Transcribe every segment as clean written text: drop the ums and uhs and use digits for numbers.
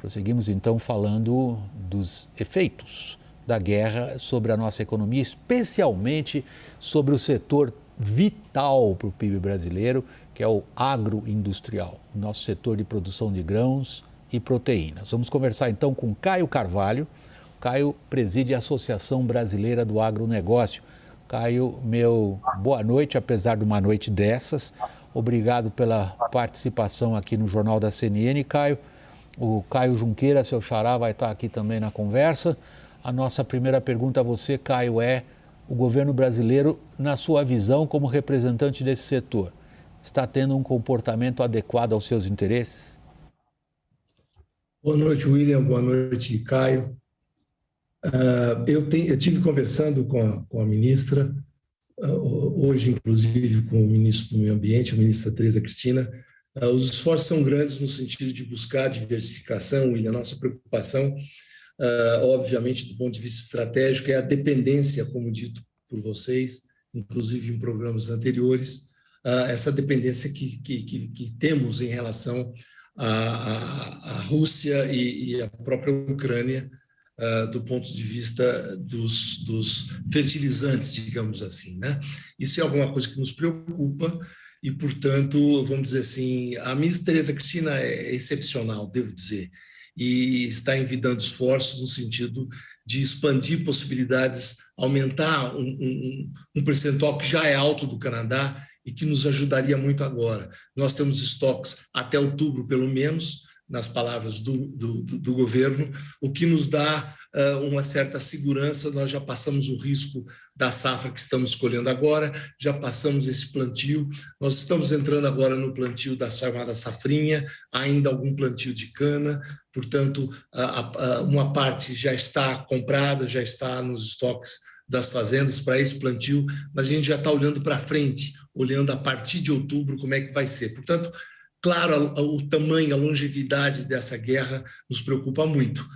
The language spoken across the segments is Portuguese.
Prosseguimos então falando dos efeitos da guerra sobre a nossa economia, especialmente sobre o setor vital para o PIB brasileiro, que é o agroindustrial, o nosso setor de produção de grãos e proteínas. Vamos conversar então com Caio Carvalho. Caio preside a Associação Brasileira do Agronegócio. Caio, meu boa noite, apesar de uma noite dessas. Obrigado pela participação aqui no Jornal da CNN, Caio. O Caio Junqueira, seu xará, vai estar aqui também na conversa. A nossa primeira pergunta a você, Caio, é: o governo brasileiro, na sua visão como representante desse setor, está tendo um comportamento adequado aos seus interesses? Boa noite, William. Boa noite, Caio. Eu tive conversando com a ministra, hoje, inclusive, com o ministro do Meio Ambiente, a ministra Tereza Cristina. Os esforços são grandes no sentido de buscar diversificação, e a nossa preocupação, obviamente, do ponto de vista estratégico, é a dependência, como dito por vocês, inclusive em programas anteriores, essa dependência que temos em relação à Rússia e à própria Ucrânia, do ponto de vista dos fertilizantes, digamos assim, né? Isso é alguma coisa que nos preocupa e, portanto, vamos dizer assim, a ministra Tereza Cristina é excepcional, devo dizer, e está envidando esforços no sentido de expandir possibilidades, aumentar um percentual que já é alto do Canadá e que nos ajudaria muito agora. Nós temos estoques até outubro, pelo menos, nas palavras do governo, o que nos dá uma certa segurança. Nós já passamos o risco da safra que estamos escolhendo agora, já passamos esse plantio, nós estamos entrando agora no plantio da chamada safrinha, ainda algum plantio de cana, portanto, uma parte já está comprada, já está nos estoques das fazendas para esse plantio, mas a gente já está olhando para frente, olhando a partir de outubro como é que vai ser. Portanto, claro, o tamanho, a longevidade dessa guerra nos preocupa muito,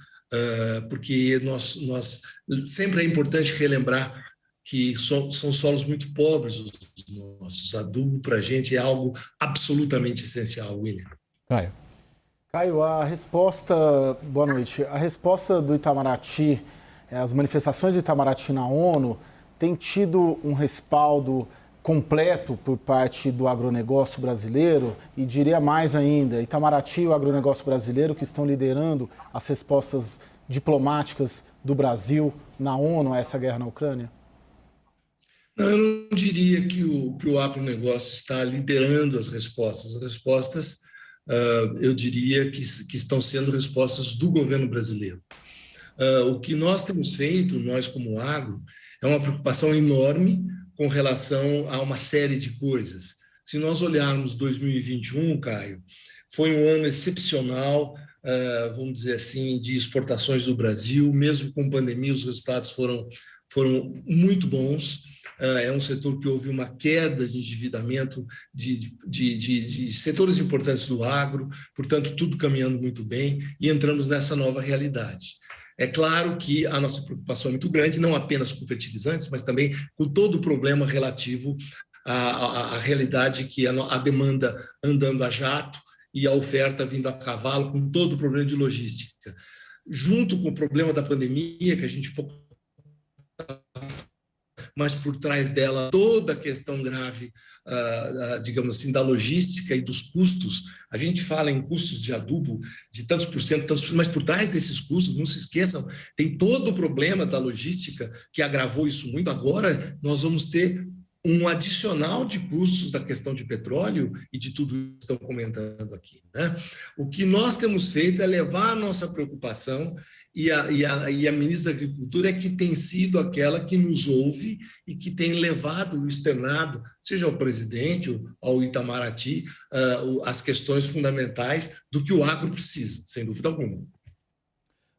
porque sempre é importante relembrar que são solos muito pobres os nossos. Adubo para a gente é algo absolutamente essencial, William. Caio, a resposta... Boa noite. A resposta do Itamaraty, as manifestações do Itamaraty na ONU, tem tido um respaldo completo por parte do agronegócio brasileiro, e diria mais ainda, Itamaraty e o agronegócio brasileiro que estão liderando as respostas diplomáticas do Brasil na ONU a essa guerra na Ucrânia? Não, eu não diria que o agronegócio está liderando as respostas. As respostas, eu diria que estão sendo respostas do governo brasileiro. O que nós temos feito, nós como agro, é uma preocupação enorme com relação a uma série de coisas. Se nós olharmos 2021, Caio, foi um ano excepcional, vamos dizer assim, de exportações do Brasil. Mesmo com pandemia, os resultados foram muito bons. É um setor que houve uma queda de endividamento de setores importantes do agro, portanto, tudo caminhando muito bem, e entramos nessa nova realidade. É claro que a nossa preocupação é muito grande, não apenas com fertilizantes, mas também com todo o problema relativo à realidade que a demanda andando a jato e a oferta vindo a cavalo, com todo o problema de logística. Junto com o problema da pandemia, que a gente pouco... mas por trás dela toda a questão grave, digamos assim, da logística e dos custos. A gente fala em custos de adubo de tantos por cento, mas por trás desses custos, não se esqueçam, tem todo o problema da logística que agravou isso muito. Agora nós vamos ter um adicional de custos da questão de petróleo e de tudo isso que estão comentando aqui, né? O que nós temos feito é levar a nossa preocupação, e a ministra da Agricultura é que tem sido aquela que nos ouve e que tem levado o externado, seja ao presidente ou ao Itamaraty, as questões fundamentais do que o agro precisa, sem dúvida alguma.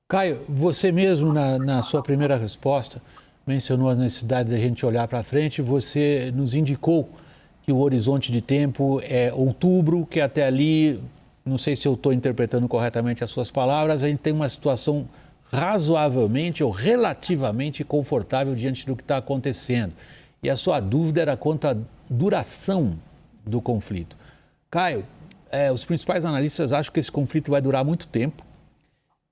Caio, você mesmo, na sua primeira resposta, mencionou a necessidade da gente olhar para frente. Você nos indicou que o horizonte de tempo é outubro, que até ali, não sei se eu estou interpretando corretamente as suas palavras, a gente tem uma situação razoavelmente ou relativamente confortável diante do que está acontecendo. E a sua dúvida era quanto à duração do conflito. Caio, os principais analistas acham que esse conflito vai durar muito tempo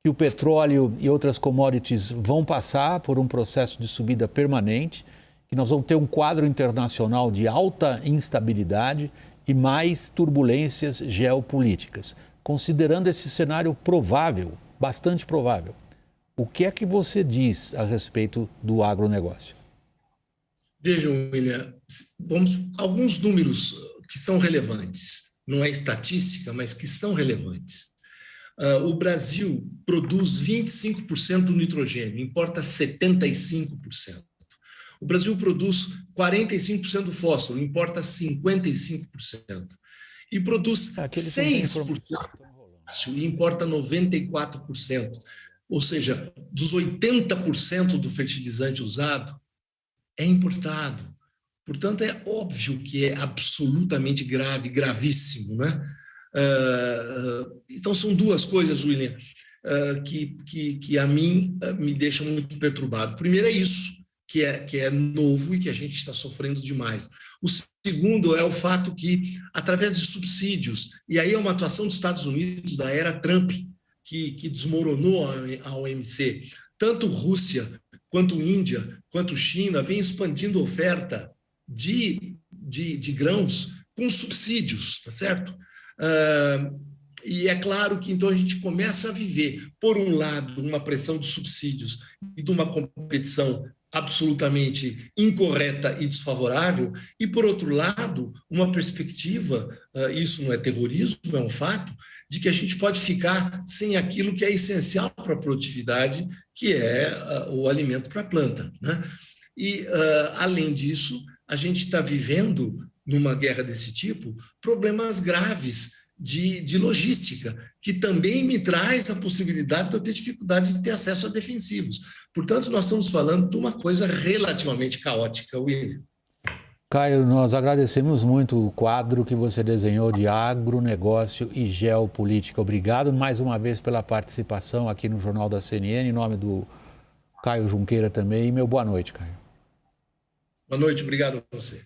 que o petróleo e outras commodities vão passar por um processo de subida permanente, que nós vamos ter um quadro internacional de alta instabilidade e mais turbulências geopolíticas. Considerando esse cenário provável, bastante provável, o que é que você diz a respeito do agronegócio? Vejam, William, alguns números que são relevantes. Não é estatística, mas que são relevantes. O Brasil produz 25% do nitrogênio, importa 75%. O Brasil produz 45% do fósforo, importa 55%. E produz 6% e importa 94%. Ou seja, dos 80% do fertilizante usado é importado. Portanto, é óbvio que é absolutamente grave, gravíssimo, né? Então, são duas coisas, William, que a mim me deixam muito perturbado. Primeiro é isso, que é novo e que a gente está sofrendo demais. O segundo é o fato que, através de subsídios, e aí é uma atuação dos Estados Unidos da era Trump, que desmoronou a OMC, tanto Rússia, quanto Índia, quanto China, vem expandindo a oferta de grãos com subsídios, tá certo? E é claro que então a gente começa a viver, por um lado, uma pressão de subsídios e de uma competição absolutamente incorreta e desfavorável, e, por outro lado, uma perspectiva, isso não é terrorismo, é um fato, de que a gente pode ficar sem aquilo que é essencial para a produtividade, que é o alimento para a planta, né? E, além disso, a gente está vivendo, numa guerra desse tipo, problemas graves de logística, que também me traz a possibilidade de eu ter dificuldade de ter acesso a defensivos. Portanto, nós estamos falando de uma coisa relativamente caótica, William. Caio, nós agradecemos muito o quadro que você desenhou de agronegócio e geopolítica. Obrigado mais uma vez pela participação aqui no Jornal da CNN, em nome do Caio Junqueira também. E meu boa noite, Caio. Boa noite, obrigado a você.